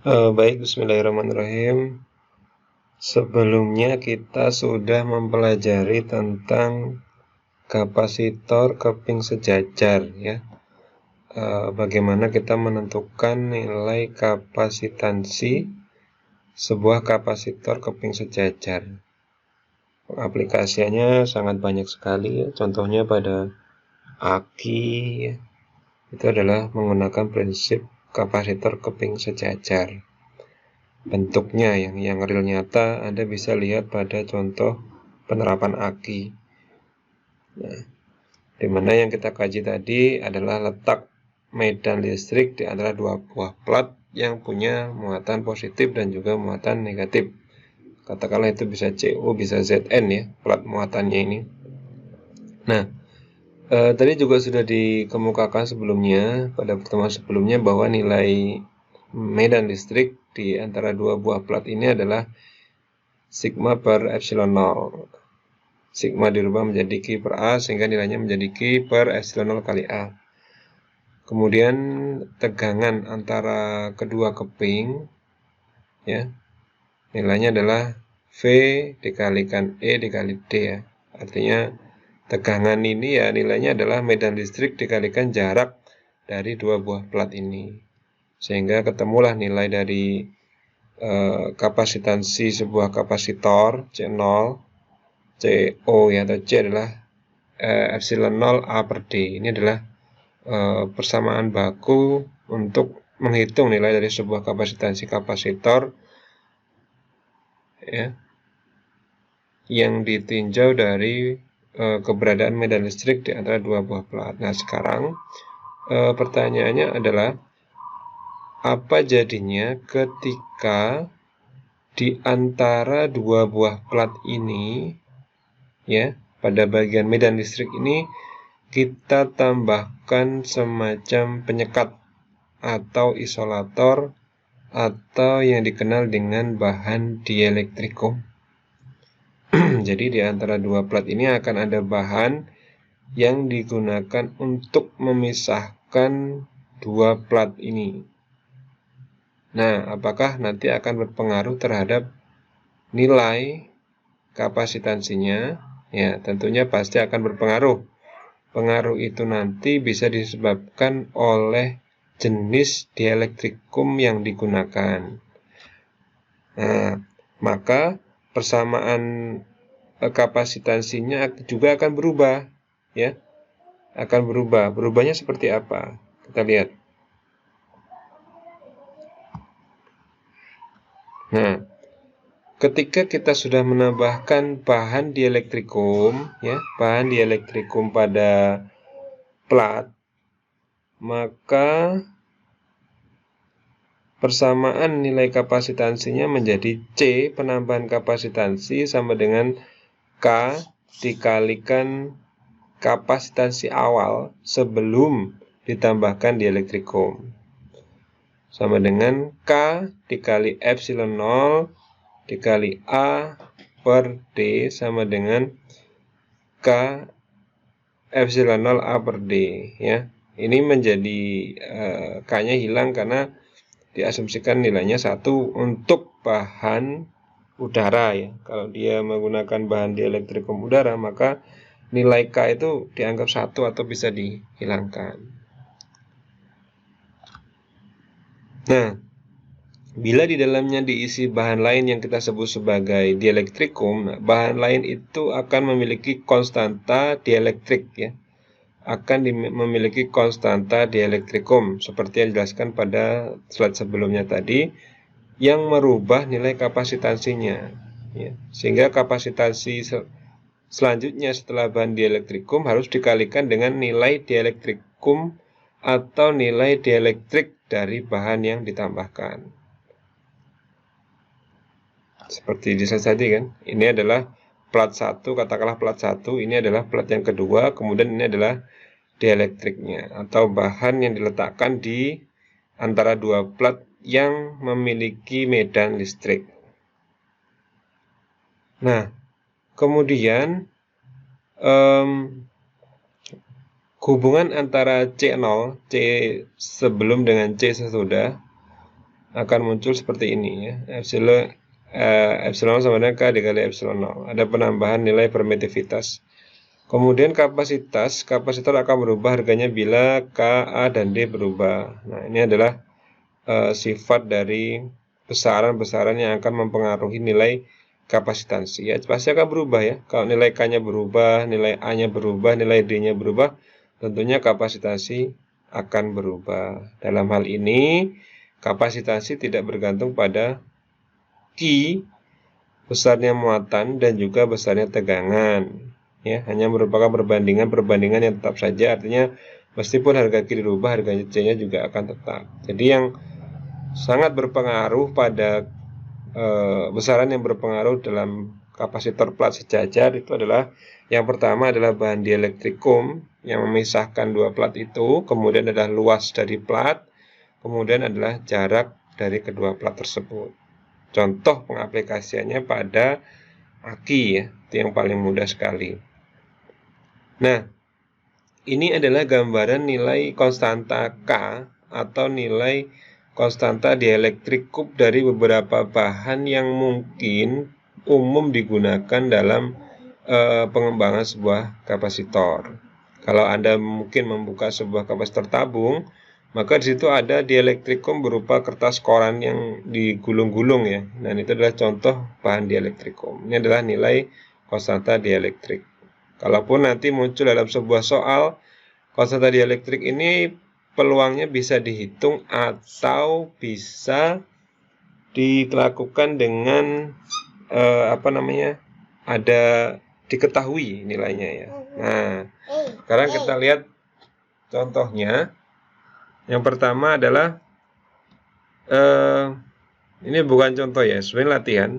Baik, bismillahirrahmanirrahim. Sebelumnya kita sudah mempelajari tentang kapasitor keping sejajar ya. Bagaimana kita menentukan nilai kapasitansi sebuah kapasitor keping sejajar. Aplikasinya sangat banyak sekali ya. Contohnya pada aki ya. Itu adalah menggunakan prinsip kapasitor keping sejajar. Bentuknya yang real nyata Anda bisa lihat pada contoh penerapan aki. Nah, dimana yang kita kaji tadi adalah letak medan listrik di antara dua buah plat yang punya muatan positif dan juga muatan negatif. Katakanlah itu bisa CO, bisa Zn ya, plat muatannya ini. Nah, tadi juga sudah dikemukakan sebelumnya pada pertemuan sebelumnya bahwa nilai medan listrik di antara dua buah plat ini adalah sigma per epsilon 0. Sigma dirubah menjadi Q per A sehingga nilainya menjadi Q per epsilon 0 kali A. Kemudian tegangan antara kedua keping ya, nilainya adalah V dikalikan E dikali D ya. Artinya tegangan ini ya nilainya adalah medan listrik dikalikan jarak dari dua buah plat ini. Sehingga ketemulah nilai dari kapasitansi sebuah kapasitor C0, CO ya, atau C adalah epsilon 0 A per D. Ini adalah persamaan baku untuk menghitung nilai dari sebuah kapasitansi kapasitor ya, yang ditinjau dari keberadaan medan listrik di antara dua buah plat. Nah, sekarang pertanyaannya adalah apa jadinya ketika di antara dua buah plat ini ya, pada bagian medan listrik ini kita tambahkan semacam penyekat atau isolator atau yang dikenal dengan bahan dielektrikum. Jadi di antara dua plat ini akan ada bahan yang digunakan untuk memisahkan dua plat ini. Nah, apakah nanti akan berpengaruh terhadap nilai kapasitansinya? Ya, tentunya pasti akan berpengaruh. Pengaruh itu nanti bisa disebabkan oleh jenis dielektrikum yang digunakan. Nah, maka persamaan kapasitansinya juga akan berubah, ya, akan berubah. Berubahnya seperti apa? Kita lihat. Nah, ketika kita sudah menambahkan bahan dielektrikum, ya, bahan dielektrikum pada plat, maka persamaan nilai kapasitansinya menjadi C penambahan kapasitansi sama dengan K dikalikan kapasitansi awal sebelum ditambahkan dielektrikum, sama dengan K dikali epsilon 0 dikali A per D sama dengan K epsilon 0 A per D ya. Ini menjadi K-nya hilang karena diasumsikan nilainya 1 untuk bahan udara ya. Kalau dia menggunakan bahan dielektrikum udara, maka nilai K itu dianggap 1 atau bisa dihilangkan. Nah, bila di dalamnya diisi bahan lain yang kita sebut sebagai dielektrikum, bahan lain itu akan memiliki konstanta dielektrik ya. Akan memiliki konstanta dielektrikum seperti yang dijelaskan pada slide sebelumnya tadi, yang merubah nilai kapasitansinya ya. Sehingga kapasitansi selanjutnya setelah bahan dielektrikum harus dikalikan dengan nilai dielektrikum atau nilai dielektrik dari bahan yang ditambahkan. Seperti di slide tadi kan, ini adalah plat 1, katakanlah plat 1, ini adalah plat yang kedua, kemudian ini adalah dielektriknya atau bahan yang diletakkan di antara dua plat yang memiliki medan listrik. Nah, kemudian hubungan antara C0, C sebelum dengan C sesudah, akan muncul seperti ini ya. Epsilon sama dengan K dikali epsilon 0. Ada penambahan nilai permitivitas. Kemudian kapasitor akan berubah harganya bila K, A, dan D berubah. Nah, ini adalah sifat dari besaran-besaran yang akan mempengaruhi nilai kapasitansi. Ya, pasti akan berubah ya. Kalau nilai K-nya berubah, nilai A-nya berubah, nilai D-nya berubah, tentunya kapasitansi akan berubah. Dalam hal ini, kapasitansi tidak bergantung pada Q, besarnya muatan, dan juga besarnya tegangan. Ya, hanya merupakan perbandingan yang tetap saja. Artinya, meskipun harga Q dirubah, harga C-nya juga akan tetap. Jadi yang sangat berpengaruh pada besaran yang berpengaruh dalam kapasitor plat sejajar itu adalah yang pertama adalah bahan dielektrikum yang memisahkan dua plat itu, kemudian adalah luas dari plat, kemudian adalah jarak dari kedua plat tersebut. Contoh pengaplikasiannya pada aki ya, itu yang paling mudah sekali. Nah, ini adalah gambaran nilai konstanta K atau nilai konstanta dielektrik kup dari beberapa bahan yang mungkin umum digunakan dalam pengembangan sebuah kapasitor. Kalau Anda mungkin membuka sebuah kapasitor tabung, maka di situ ada dielektrikum berupa kertas koran yang digulung-gulung ya. Dan itu adalah contoh bahan dielektrikum. Ini adalah nilai konstanta dielektrik. Kalaupun nanti muncul dalam sebuah soal, konstanta dielektrik ini peluangnya bisa dihitung atau bisa dilakukan dengan ada diketahui nilainya ya. Nah, sekarang kita lihat contohnya. Yang pertama adalah ini bukan contoh ya, sebenarnya latihan,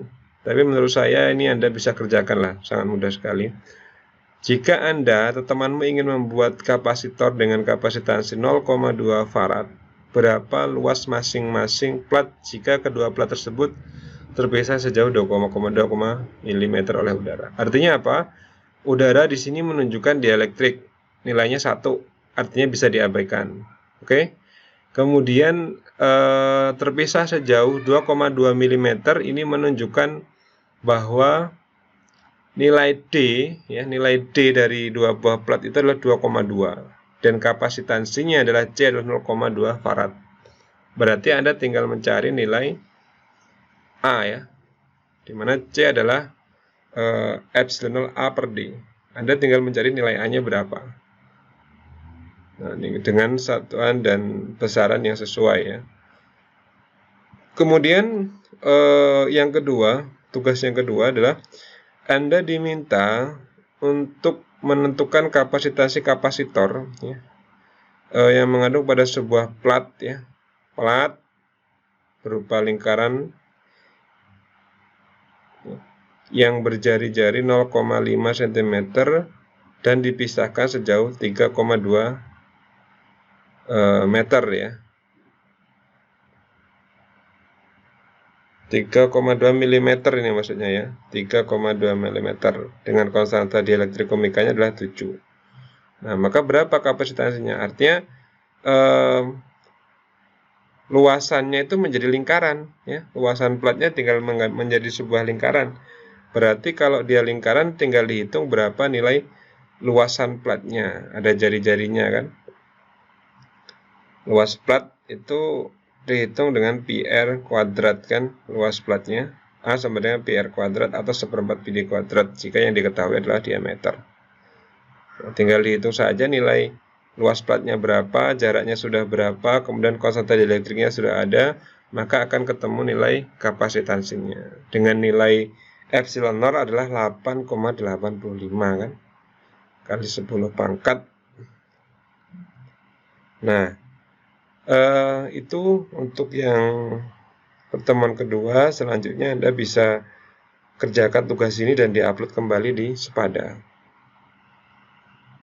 tapi menurut saya ini Anda bisa kerjakan lah, sangat mudah sekali. Jika Anda atau temanmu ingin membuat kapasitor dengan kapasitansi 0,2 farad, berapa luas masing-masing plat jika kedua plat tersebut terpisah sejauh 2,2 mm oleh udara? Artinya apa? Udara di sini menunjukkan dielektrik, nilainya 1, artinya bisa diabaikan. Oke? Kemudian terpisah sejauh 2,2 mm ini menunjukkan bahwa nilai D ya, nilai D dari dua buah plat itu adalah 2,2 dan kapasitansinya adalah C adalah 0,2 farad. Berarti Anda tinggal mencari nilai A ya, dimana C adalah epsilon A per D. Anda tinggal mencari nilai A-nya berapa. Nah, ini dengan satuan dan besaran yang sesuai ya. Kemudian yang kedua, tugas yang kedua adalah Anda diminta untuk menentukan kapasitansi kapasitor ya, yang mengandung pada sebuah plat ya, plat berupa lingkaran yang berjari-jari 0,5 cm dan dipisahkan sejauh 3,2 meter ya, 3,2 mm ini maksudnya ya, 3,2 mm dengan konstanta dielektrikomikanya adalah 7. Nah, maka berapa kapasitansinya? Artinya luasannya itu menjadi lingkaran ya, luasan platnya tinggal menjadi sebuah lingkaran. Berarti kalau dia lingkaran tinggal dihitung berapa nilai luasan platnya, ada jari-jarinya kan. Luas plat itu dihitung dengan PR kuadrat kan, luas platnya A sama dengan PR kuadrat atau 1/4 PD kuadrat jika yang diketahui adalah diameter. Nah, tinggal dihitung saja nilai luas platnya berapa, jaraknya sudah berapa, kemudian konstanta dielektriknya sudah ada, maka akan ketemu nilai kapasitansinya. Dengan nilai epsilon 0 adalah 8,85 kan, kali 10 pangkat. Nah, itu untuk yang pertemuan kedua. Selanjutnya Anda bisa kerjakan tugas ini dan diupload kembali di Sepada.